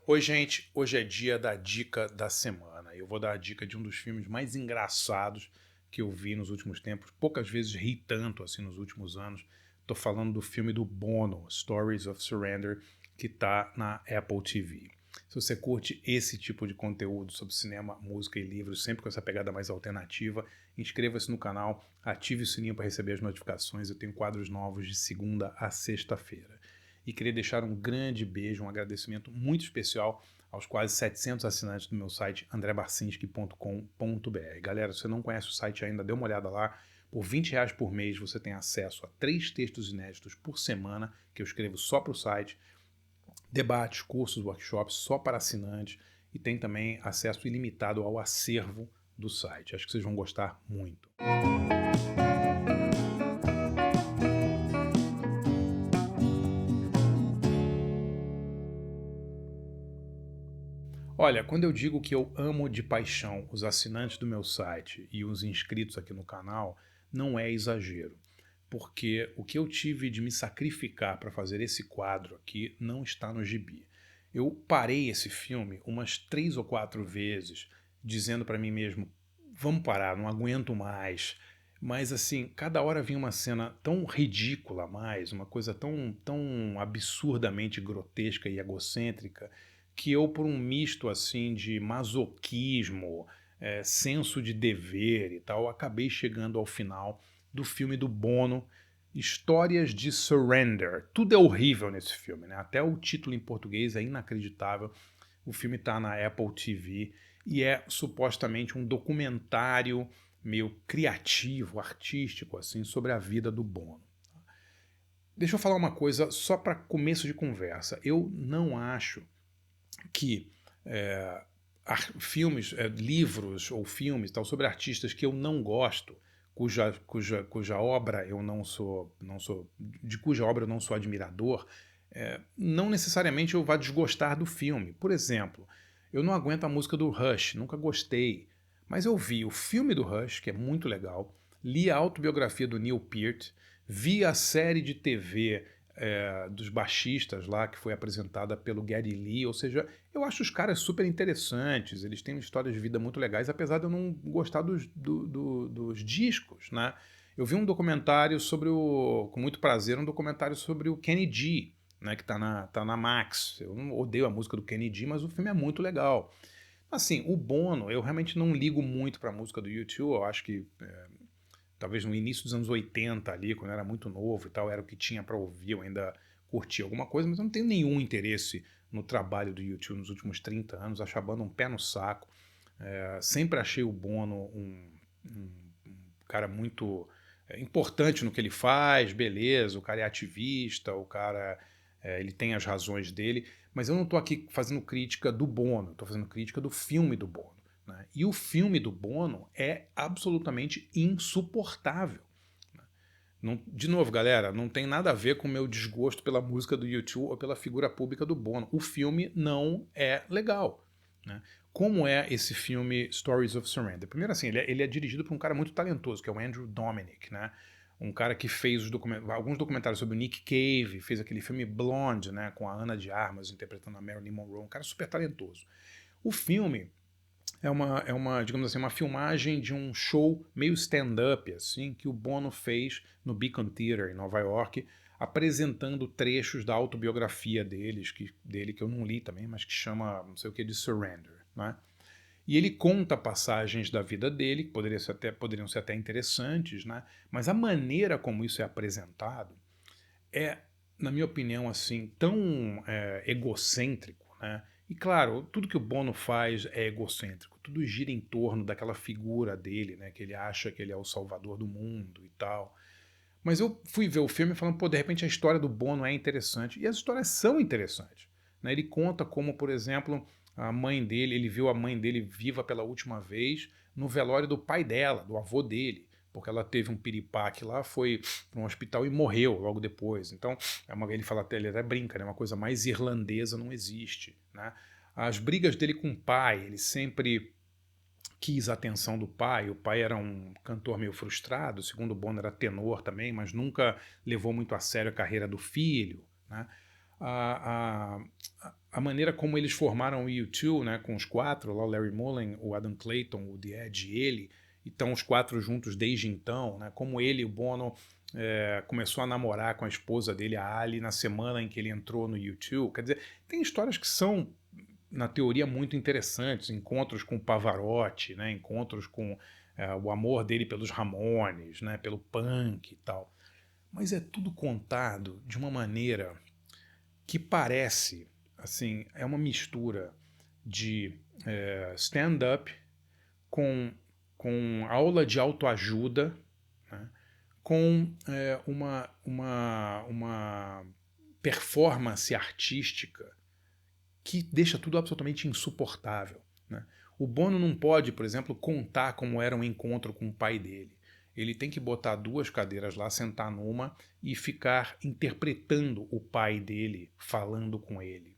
Oi, gente. Hoje é dia da dica da semana. Eu vou dar a dica de um dos filmes mais engraçados que eu vi nos últimos tempos. Poucas vezes ri tanto assim nos últimos anos. Tô falando do filme do Bono, Stories of Surrender, que tá na Apple TV. Se você curte esse tipo de conteúdo sobre cinema, música e livros, sempre com essa pegada mais alternativa, inscreva-se no canal, ative o sininho para receber as notificações. Eu tenho quadros novos de segunda a sexta-feira. E queria deixar um grande beijo, um agradecimento muito especial aos quase 700 assinantes do meu site andrebarcinski.com.br. Galera, se você não conhece o site ainda, dê uma olhada lá. Por R$ 20 por mês você tem acesso a 3 textos inéditos por semana que eu escrevo só para o site, debates, cursos, workshops só para assinantes e tem também acesso ilimitado ao acervo do site. Acho que vocês vão gostar muito. Olha, quando eu digo que eu amo de paixão os assinantes do meu site e os inscritos aqui no canal, não é exagero, porque o que eu tive de me sacrificar para fazer esse quadro aqui não está no gibi. Eu parei esse filme umas 3 ou 4 vezes, dizendo para mim mesmo, vamos parar, não aguento mais. Mas assim, cada hora vinha uma cena tão ridícula a mais, uma coisa tão absurdamente grotesca e egocêntrica, que eu, por um misto assim de masoquismo, senso de dever e tal, acabei chegando ao final do filme do Bono, Histórias de Surrender. Tudo é horrível nesse filme, né? Até o título em português é inacreditável. O filme está na Apple TV e é supostamente um documentário meio criativo, artístico, assim, sobre a vida do Bono. Deixa eu falar uma coisa só para começo de conversa. Eu não acho que filmes, livros ou filmes tal, sobre artistas que eu não gosto, cuja obra eu de cuja obra eu não sou admirador, não necessariamente eu vá desgostar do filme. Por exemplo, eu não aguento a música do Rush, nunca gostei, mas eu vi o filme do Rush, que é muito legal, li a autobiografia do Neil Peart, vi a série de TV dos baixistas lá, que foi apresentada pelo Geddy Lee, ou seja, eu acho os caras super interessantes, eles têm histórias de vida muito legais, apesar de eu não gostar dos discos, né? Eu vi um documentário com muito prazer, um documentário sobre o Kenny G, né, que tá na Max. Eu não odeio a música do Kenny G, mas o filme é muito legal. Assim, o Bono, eu realmente não ligo muito pra música do U2, eu acho que talvez no início dos anos 80 ali, quando eu era muito novo e tal, era o que tinha para ouvir, eu ainda curtia alguma coisa, mas eu não tenho nenhum interesse no trabalho do YouTube nos últimos 30 anos, acho a banda um pé no saco. Sempre achei o Bono um cara muito importante no que ele faz, beleza, o cara é ativista, o cara ele tem as razões dele, mas eu não estou aqui fazendo crítica do Bono, estou fazendo crítica do filme do Bono. Né? E o filme do Bono é absolutamente insuportável. Né? Não, de novo, galera, não tem nada a ver com o meu desgosto pela música do U2 ou pela figura pública do Bono. O filme não é legal. Né? Como é esse filme Stories of Surrender? Primeiro, assim, ele é dirigido por um cara muito talentoso, que é o Andrew Dominik, né? Um cara que fez alguns documentários sobre o Nick Cave, fez aquele filme Blonde, né, com a Ana de Armas interpretando a Marilyn Monroe, um cara super talentoso. O filme digamos assim, uma filmagem de um show meio stand-up, assim, que o Bono fez no Beacon Theatre, em Nova York, apresentando trechos da autobiografia dele, que eu não li também, mas que chama, não sei o que, de Surrender, né? E ele conta passagens da vida dele, que poderiam ser até interessantes, né? Mas a maneira como isso é apresentado é, na minha opinião, assim, tão egocêntrico, né? E claro, tudo que o Bono faz é egocêntrico, tudo gira em torno daquela figura dele, né? Que ele acha que ele é o salvador do mundo e tal. Mas eu fui ver o filme falando, pô, de repente a história do Bono é interessante. E as histórias são interessantes. Né? Ele conta como, por exemplo, a mãe dele, ele viu a mãe dele viva pela última vez no velório do pai dela, do avô dele, porque ela teve um piripaque lá, foi para um hospital e morreu logo depois. Então, ele fala, ele até brinca, né? Uma coisa mais irlandesa não existe. Né? As brigas dele com o pai, ele sempre quis a atenção do pai. O pai era um cantor meio frustrado, segundo o Bono era tenor também, mas nunca levou muito a sério a carreira do filho. Né? a, a maneira como eles formaram o U2, né, com os quatro, lá o Larry Mullen, o Adam Clayton, o The Edge e ele, e estão os quatro juntos desde então, né, como ele, o Bono, começou a namorar com a esposa dele, a Ali, na semana em que ele entrou no U2. Quer dizer, tem histórias que são, na teoria, muito interessantes, encontros com Pavarotti, né, encontros com o amor dele pelos Ramones, né, pelo punk e tal. Mas é tudo contado de uma maneira que parece, assim, é uma mistura de stand-up com, com aula de autoajuda, né, com uma performance artística que deixa tudo absolutamente insuportável, né? O Bono não pode, por exemplo, contar como era um encontro com o pai dele. Ele tem que botar duas cadeiras lá, sentar numa e ficar interpretando o pai dele falando com ele.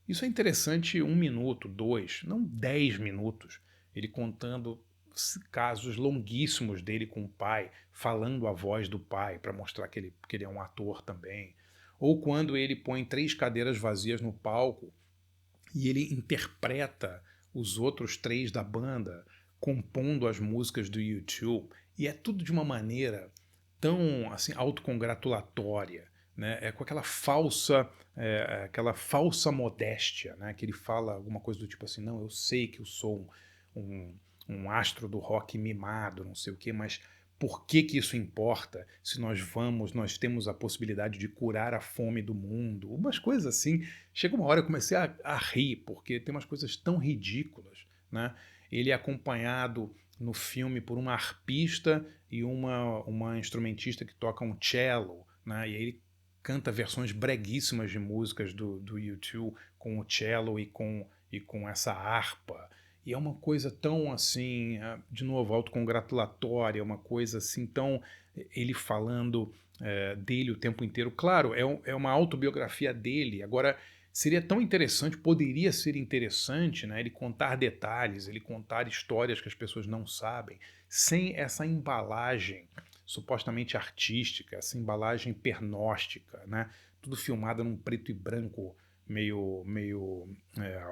Isso é interessante 1 minuto, 2, não 10 minutos. Ele contando casos longuíssimos dele com o pai, falando a voz do pai para mostrar que ele é um ator também. Ou quando ele põe 3 cadeiras vazias no palco e ele interpreta os outros 3 da banda, compondo as músicas do U2, e é tudo de uma maneira tão assim autocongratulatória, né? É com aquela falsa modéstia, né? Que ele fala alguma coisa do tipo assim, não, eu sei que eu sou um, um astro do rock mimado, não sei o quê, mas por que que isso importa se nós temos a possibilidade de curar a fome do mundo? Umas coisas assim. Chega uma hora eu comecei a rir, porque tem umas coisas tão ridículas, né? Ele é acompanhado no filme por uma arpista e uma instrumentista que toca um cello, né? E aí ele canta versões breguíssimas de músicas do U2 com o cello e com essa harpa. E é uma coisa tão assim, de novo, autocongratulatória, uma coisa assim tão. Ele falando dele o tempo inteiro. Claro, é uma autobiografia dele. Agora, seria tão interessante, poderia ser interessante, né, ele contar detalhes, ele contar histórias que as pessoas não sabem, sem essa embalagem supostamente artística, essa embalagem pernóstica, né? Tudo filmado num preto e branco meio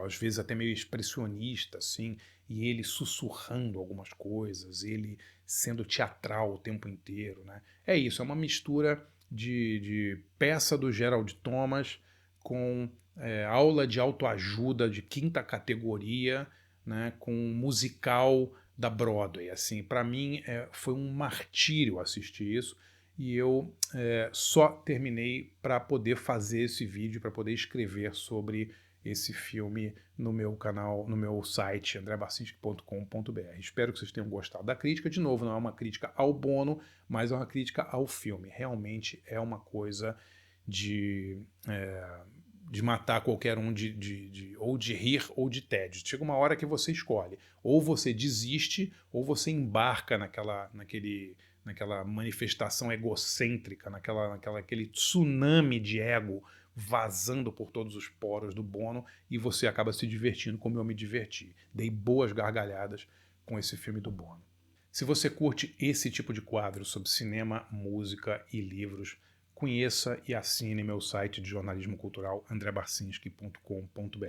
às vezes até meio expressionista, assim, e ele sussurrando algumas coisas, ele sendo teatral o tempo inteiro, né? É isso, é uma mistura de peça do Gerald Thomas com aula de autoajuda de quinta categoria, né, com musical da Broadway. Assim, para mim foi um martírio assistir isso e eu só terminei para poder fazer esse vídeo, para poder escrever sobre esse filme no meu canal, no meu site andrebarcinski.com.br. Espero que vocês tenham gostado da crítica. De novo, não é uma crítica ao Bono, mas é uma crítica ao filme. Realmente é uma coisa de matar qualquer um ou de rir ou de tédio. Chega uma hora que você escolhe. Ou você desiste, ou você embarca naquela manifestação egocêntrica, aquele tsunami de ego vazando por todos os poros do Bono e você acaba se divertindo como eu me diverti. Dei boas gargalhadas com esse filme do Bono. Se você curte esse tipo de quadro sobre cinema, música e livros, conheça e assine meu site de jornalismo cultural andrebarcinski.com.br.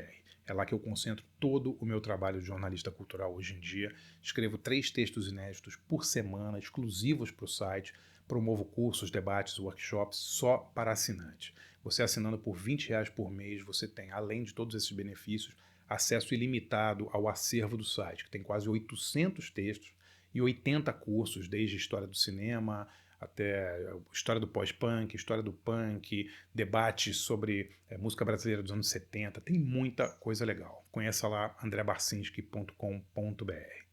É lá que eu concentro todo o meu trabalho de jornalista cultural hoje em dia. Escrevo 3 textos inéditos por semana, exclusivos para o site. Promovo cursos, debates, workshops só para assinantes. Você assinando por R$ 20 por mês, você tem, além de todos esses benefícios, acesso ilimitado ao acervo do site, que tem quase 800 textos e 80 cursos, desde história do cinema até história do pós-punk, história do punk, debates sobre música brasileira dos anos 70. Tem muita coisa legal. Conheça lá andrebarcinski.com.br.